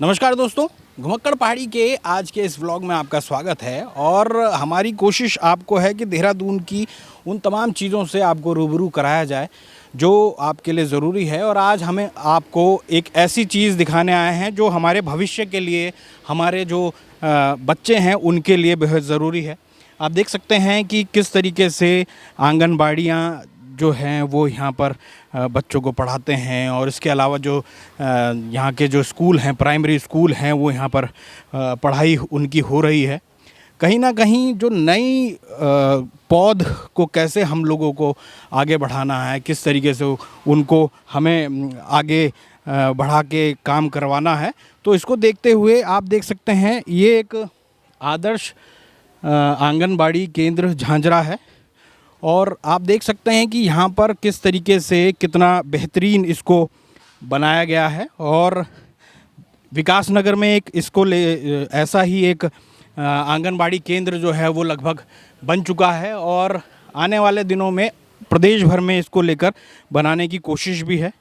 नमस्कार दोस्तों, घुमक्कड़ पहाड़ी के आज के इस व्लॉग में आपका स्वागत है। और हमारी कोशिश आपको है कि देहरादून की उन तमाम चीज़ों से आपको रूबरू कराया जाए जो आपके लिए ज़रूरी है। और आज हमें आपको एक ऐसी चीज़ दिखाने आए हैं जो हमारे भविष्य के लिए, हमारे जो बच्चे हैं उनके लिए बेहद ज़रूरी है। आप देख सकते हैं कि किस तरीके से आंगनबाड़ियाँ जो हैं वो यहाँ पर बच्चों को पढ़ाते हैं। और इसके अलावा जो यहाँ के जो स्कूल हैं, प्राइमरी स्कूल हैं, वो यहाँ पर पढ़ाई उनकी हो रही है। कहीं ना कहीं जो नई पौध को कैसे हम लोगों को आगे बढ़ाना है, किस तरीके से उनको हमें आगे बढ़ा के काम करवाना है, तो इसको देखते हुए आप देख सकते हैं ये एक आदर्श आंगनबाड़ी केंद्र झांझरा है। और आप देख सकते हैं कि यहाँ पर किस तरीके से कितना बेहतरीन इसको बनाया गया है। और विकास नगर में एक इसको ऐसा ही एक आंगनबाड़ी केंद्र जो है वो लगभग बन चुका है। और आने वाले दिनों में प्रदेश भर में इसको लेकर बनाने की कोशिश भी है।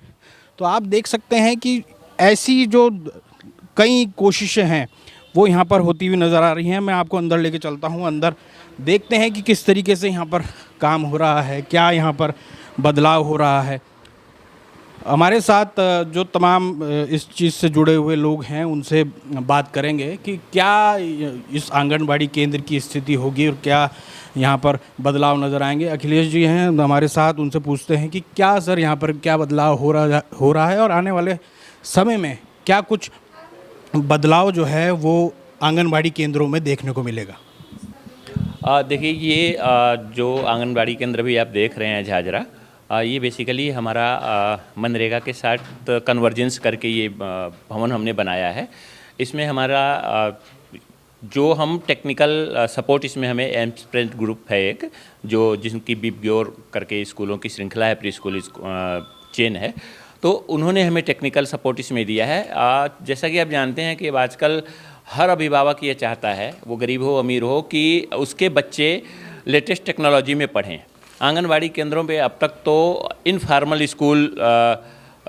तो आप देख सकते हैं कि ऐसी जो कई कोशिशें हैं वो यहाँ पर होती हुई नज़र आ रही हैं। मैं आपको अंदर लेके चलता हूँ, अंदर देखते हैं कि किस तरीके से यहाँ पर काम हो रहा है, क्या यहाँ पर बदलाव हो रहा है। हमारे साथ जो तमाम इस चीज़ से जुड़े हुए लोग हैं उनसे बात करेंगे कि क्या इस आंगनबाड़ी केंद्र की स्थिति होगी और क्या यहाँ पर बदलाव नज़र आएंगे। अखिलेश जी हैं हमारे साथ, उनसे पूछते हैं कि क्या सर यहाँ पर क्या बदलाव हो रहा है और आने वाले समय में क्या कुछ बदलाव जो है वो आंगनबाड़ी केंद्रों में देखने को मिलेगा। देखिए ये जो आंगनबाड़ी केंद्र भी आप देख रहे हैं झाझरा, ये बेसिकली हमारा मनरेगा के साथ कन्वर्जेंस करके ये भवन हमने बनाया है। इसमें हमारा जो हम टेक्निकल सपोर्ट, इसमें हमें एम्सप्रेंट ग्रुप है एक, जो जिनकी बीपग्योर करके स्कूलों की श्रृंखला है, प्री स्कूल चेन है, तो उन्होंने हमें टेक्निकल सपोर्ट इसमें दिया है। जैसा कि आप जानते हैं कि आजकल हर अभिभावक ये चाहता है, वो गरीब हो अमीर हो, कि उसके बच्चे लेटेस्ट टेक्नोलॉजी में पढ़ें। आंगनबाड़ी केंद्रों पे अब तक तो इनफॉर्मल स्कूल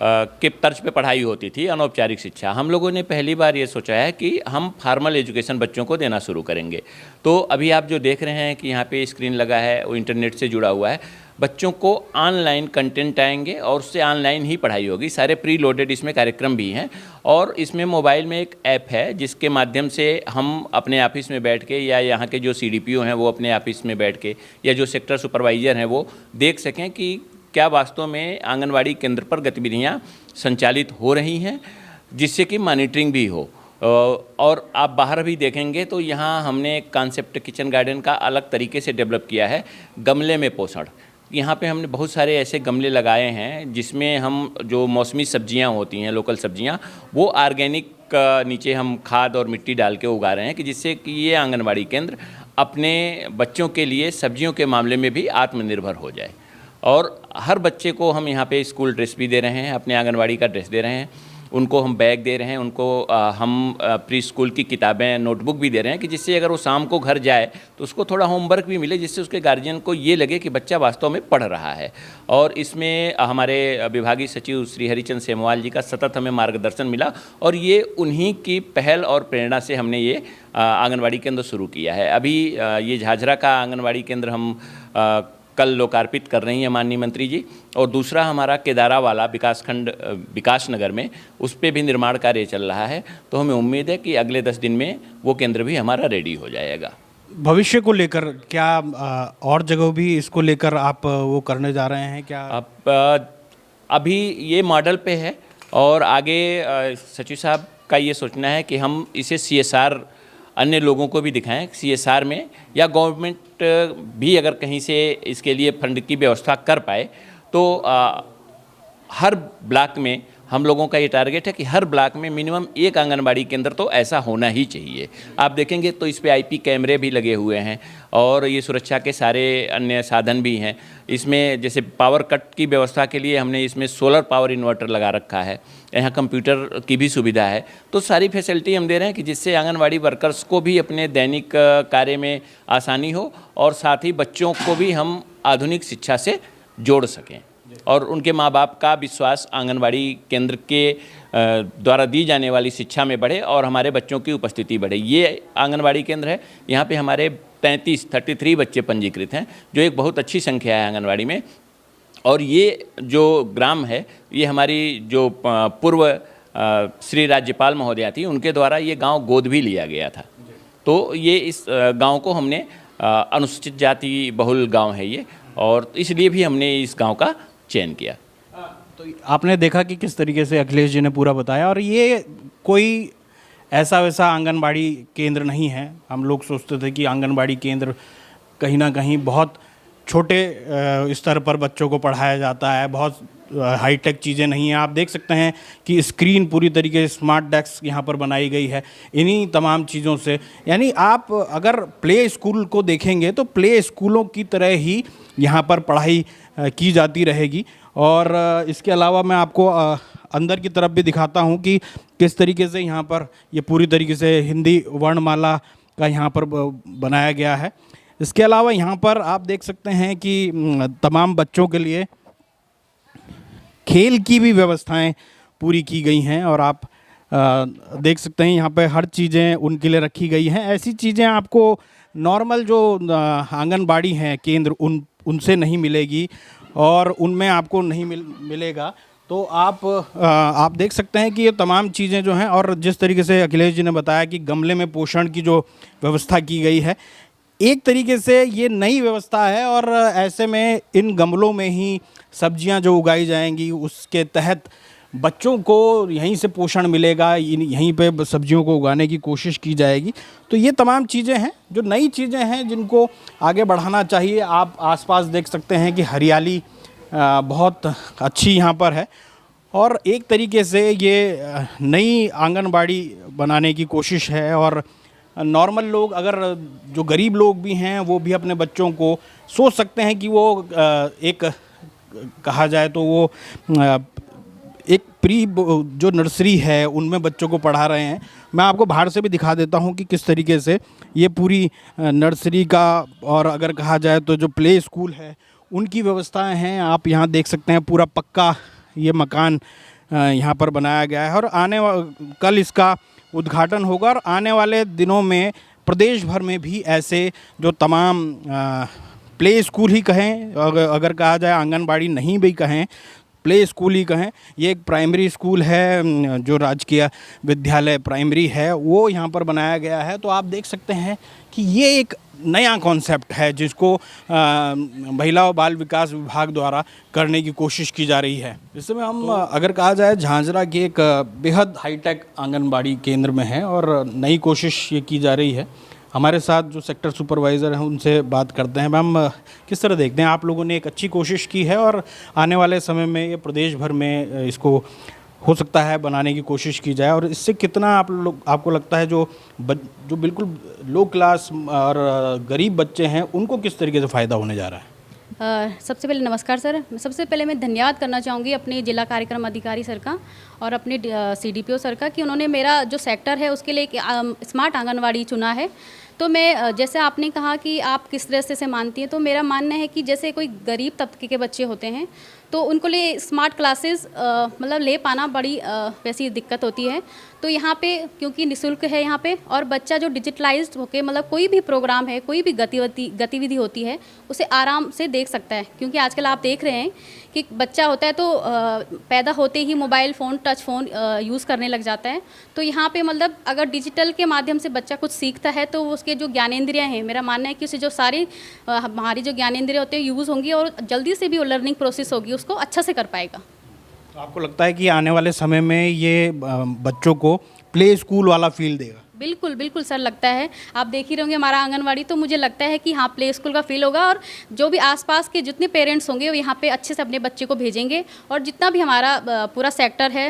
के तर्ज पे पढ़ाई होती थी, अनौपचारिक शिक्षा। हम लोगों ने पहली बार ये सोचा है कि हम फार्मल एजुकेशन बच्चों को देना शुरू करेंगे। तो अभी आप जो देख रहे हैं कि यहाँ पे स्क्रीन लगा है, वो इंटरनेट से जुड़ा हुआ है। बच्चों को ऑनलाइन कंटेंट आएंगे और उससे ऑनलाइन ही पढ़ाई होगी। सारे प्री लोडेड इसमें कार्यक्रम भी हैं। और इसमें मोबाइल में एक ऐप है जिसके माध्यम से हम अपने ऑफिस में बैठ के, या यहाँ के जो CDPO हैं वो अपने ऑफिस में बैठ के, या जो सेक्टर सुपरवाइज़र हैं वो देख सकें कि क्या वास्तव में आंगनबाड़ी केंद्र पर गतिविधियाँ संचालित हो रही हैं, जिससे कि मॉनिटरिंग भी हो। और आप बाहर भी देखेंगे तो यहाँ हमने एक कॉन्सेप्ट किचन गार्डन का अलग तरीके से डेवलप किया है। गमले में पोषण, यहाँ पे हमने बहुत सारे ऐसे गमले लगाए हैं जिसमें हम जो मौसमी सब्जियाँ होती हैं, लोकल सब्जियाँ, वो ऑर्गेनिक नीचे हम खाद और मिट्टी डाल के उगा रहे हैं, कि जिससे कि ये आंगनबाड़ी केंद्र अपने बच्चों के लिए सब्जियों के मामले में भी आत्मनिर्भर हो जाए। और हर बच्चे को हम यहाँ पे स्कूल ड्रेस भी दे रहे हैं, अपने आंगनबाड़ी का ड्रेस दे रहे हैं, उनको हम बैग दे रहे हैं, उनको हम प्री स्कूल की किताबें, नोटबुक भी दे रहे हैं, कि जिससे अगर वो शाम को घर जाए तो उसको थोड़ा होमवर्क भी मिले, जिससे उसके गार्जियन को ये लगे कि बच्चा वास्तव में पढ़ रहा है। और इसमें हमारे विभागीय सचिव श्री हरिचंद सेमवाल जी का सतत हमें मार्गदर्शन मिला, और ये उन्हीं की पहल और प्रेरणा से हमने ये आंगनबाड़ी केंद्र शुरू किया है। अभी ये झाझरा का आंगनबाड़ी केंद्र हम कल लोकार्पित कर रही हैं माननीय मंत्री जी। और दूसरा हमारा केदारा वाला विकासखंड विकास नगर में, उस पर भी निर्माण कार्य चल रहा है। तो हमें उम्मीद है कि अगले 10 दिन में वो केंद्र भी हमारा रेडी हो जाएगा। भविष्य को लेकर क्या और जगह भी इसको लेकर आप वो करने जा रहे हैं क्या? अब अभी ये मॉडल पे है, और आगे सचिव साहब का ये सोचना है कि हम इसे CSR अन्य लोगों को भी दिखाएं। CSR में या गवर्नमेंट भी अगर कहीं से इसके लिए फंड की व्यवस्था कर पाए तो हर ब्लॉक में हम लोगों का ये टारगेट है कि हर ब्लॉक में मिनिमम एक आंगनबाड़ी केंद्र तो ऐसा होना ही चाहिए। आप देखेंगे तो इस पे IP कैमरे भी लगे हुए हैं, और ये सुरक्षा के सारे अन्य साधन भी हैं। इसमें जैसे पावर कट की व्यवस्था के लिए हमने इसमें सोलर पावर इन्वर्टर लगा रखा है, यहाँ कंप्यूटर की भी सुविधा है। तो सारी फैसिलिटी हम दे रहे हैं कि जिससे आंगनबाड़ी वर्कर्स को भी अपने दैनिक कार्य में आसानी हो, और साथ ही बच्चों को भी हम आधुनिक शिक्षा से जोड़ सकें। और उनके माँ बाप का विश्वास आंगनबाड़ी केंद्र के द्वारा दी जाने वाली शिक्षा में बढ़े और हमारे बच्चों की उपस्थिति बढ़े। ये आंगनबाड़ी केंद्र है, यहाँ पे हमारे 33 बच्चे पंजीकृत हैं, जो एक बहुत अच्छी संख्या है आंगनबाड़ी में। और ये जो ग्राम है, ये हमारी जो पूर्व श्री राज्यपाल महोदया थी, उनके द्वारा ये गांव गोद भी लिया गया था। तो ये इस गांव को हमने अनुसूचित जाति बहुल गांव है ये, और इसलिए भी हमने इस गांव का चयन किया। तो आपने देखा कि किस तरीके से अखिलेश जी ने पूरा बताया, और ये कोई ऐसा वैसा आंगनबाड़ी केंद्र नहीं है। हम लोग सोचते थे कि आंगनबाड़ी केंद्र कहीं ना कहीं बहुत छोटे स्तर पर बच्चों को पढ़ाया जाता है, बहुत हाईटेक चीज़ें नहीं हैं। आप देख सकते हैं कि स्क्रीन पूरी तरीके से स्मार्ट डेस्क यहाँ पर बनाई गई है। इन्हीं तमाम चीज़ों से, यानी आप अगर प्ले स्कूल को देखेंगे तो प्ले स्कूलों की तरह ही यहाँ पर पढ़ाई की जाती रहेगी। और इसके अलावा मैं आपको अंदर की तरफ भी दिखाता हूँ कि किस तरीके से यहाँ पर ये पूरी तरीके से हिंदी वर्णमाला का यहाँ पर बनाया गया है। इसके अलावा यहाँ पर आप देख सकते हैं कि तमाम बच्चों के लिए खेल की भी व्यवस्थाएं पूरी की गई हैं, और आप देख सकते हैं यहाँ पे हर चीज़ें उनके लिए रखी गई हैं। ऐसी चीज़ें आपको नॉर्मल जो आंगनबाड़ी हैं केंद्र उनसे नहीं मिलेगी, और उनमें आपको नहीं मिलेगा। तो आप देख सकते हैं कि ये तमाम चीज़ें जो हैं, और जिस तरीके से अखिलेश जी ने बताया कि गमले में पोषण की जो व्यवस्था की गई है, एक तरीके से ये नई व्यवस्था है। और ऐसे में इन गमलों में ही सब्जियां जो उगाई जाएंगी, उसके तहत बच्चों को यहीं से पोषण मिलेगा, यहीं पे सब्जियों को उगाने की कोशिश की जाएगी। तो ये तमाम चीज़ें हैं जो नई चीज़ें हैं, जिनको आगे बढ़ाना चाहिए। आप आसपास देख सकते हैं कि हरियाली बहुत अच्छी यहाँ पर है, और एक तरीके से ये नई आंगनबाड़ी बनाने की कोशिश है। और नॉर्मल लोग, अगर जो गरीब लोग भी हैं, वो भी अपने बच्चों को सोच सकते हैं कि वो एक कहा जाए तो वो एक प्री जो नर्सरी है उनमें बच्चों को पढ़ा रहे हैं। मैं आपको बाहर से भी दिखा देता हूं कि किस तरीके से ये पूरी नर्सरी का, और अगर कहा जाए तो जो प्ले स्कूल है उनकी व्यवस्थाएं हैं। आप यहाँ देख सकते हैं पूरा पक्का ये मकान यहाँ पर बनाया गया है, और कल इसका उद्घाटन होगा। और आने वाले दिनों में प्रदेश भर में भी ऐसे जो तमाम प्ले स्कूल ही कहें, अगर कहा जाए आंगनबाड़ी नहीं भी कहें, प्ले स्कूल ही कहें, ये एक प्राइमरी स्कूल है जो राजकीय विद्यालय प्राइमरी है, वो यहाँ पर बनाया गया है। तो आप देख सकते हैं कि ये एक नया कॉन्सेप्ट है जिसको महिला और बाल विकास विभाग द्वारा करने की कोशिश की जा रही है। इस समय हम अगर कहा जाए झांझरा के एक बेहद हाईटेक आंगनबाड़ी केंद्र में है, और नई कोशिश ये की जा रही है। हमारे साथ जो सेक्टर सुपरवाइज़र हैं उनसे बात करते हैं। मैम, किस तरह देखते हैं, आप लोगों ने एक अच्छी कोशिश की है, और आने वाले समय में ये प्रदेश भर में इसको हो सकता है बनाने की कोशिश की जाए, और इससे कितना आपको लगता है जो बिल्कुल लो क्लास और गरीब बच्चे हैं उनको किस तरीके से फ़ायदा होने जा रहा है? सबसे पहले नमस्कार सर। सबसे पहले मैं धन्यवाद करना चाहूँगी अपने जिला कार्यक्रम अधिकारी सर का और अपने CDPO सर का कि उन्होंने मेरा जो सेक्टर है उसके लिए एक स्मार्ट आंगनवाड़ी चुना है। तो मैं, जैसे आपने कहा कि आप किस तरह से मानती हैं, तो मेरा मानना है कि जैसे कोई गरीब तबके के बच्चे होते हैं तो उनको लिए स्मार्ट क्लासेस मतलब ले पाना बड़ी वैसी दिक्कत होती है। तो यहाँ पे क्योंकि निःशुल्क है यहाँ पे, और बच्चा जो डिजिटलाइज्ड होके मतलब कोई भी प्रोग्राम है, कोई भी गतिविधि होती है उसे आराम से देख सकता है। क्योंकि आजकल आप देख रहे हैं कि बच्चा होता है तो पैदा होते ही mobile phone, touch phone use करने लग जाता है। तो यहाँ पे मतलब अगर डिजिटल के माध्यम से बच्चा कुछ सीखता है तो उसके जो ज्ञानेंद्रियाँ हैं, मेरा मानना है कि उसे जो सारी हमारी जो ज्ञानेंद्रियाँ होते हैं यूज़ होंगी, और जल्दी से भी वो लर्निंग प्रोसेस होगी, उसको अच्छा से कर पाएगा। तो आपको लगता है कि आने वाले समय में ये बच्चों को प्ले स्कूल वाला फील देगा? बिल्कुल बिल्कुल सर, लगता है। आप देख ही रहोगे हमारा आंगनवाड़ी, तो मुझे लगता है कि हाँ प्ले स्कूल का फील होगा, और जो भी आसपास के जितने पेरेंट्स होंगे वो यहाँ पे अच्छे से अपने बच्चे को भेजेंगे। और जितना भी हमारा पूरा सेक्टर है,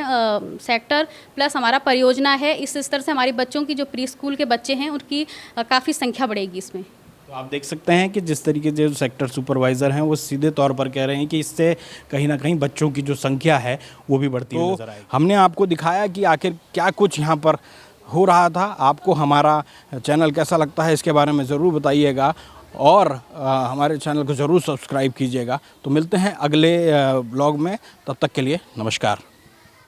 सेक्टर प्लस हमारा परियोजना है, इस स्तर से हमारे बच्चों की जो प्री स्कूल के बच्चे हैं उनकी काफ़ी संख्या बढ़ेगी इसमें। तो आप देख सकते हैं कि जिस तरीके से जो सेक्टर सुपरवाइज़र हैं वो सीधे तौर पर कह रहे हैं कि इससे कहीं ना कहीं बच्चों की जो संख्या है वो भी बढ़ती हुई नजर आएगी। हमने आपको दिखाया कि आखिर क्या कुछ यहाँ पर हो रहा था। आपको हमारा चैनल कैसा लगता है इसके बारे में ज़रूर बताइएगा, और हमारे चैनल को ज़रूर सब्सक्राइब कीजिएगा। तो मिलते हैं अगले ब्लॉग में, तब तक के लिए नमस्कार।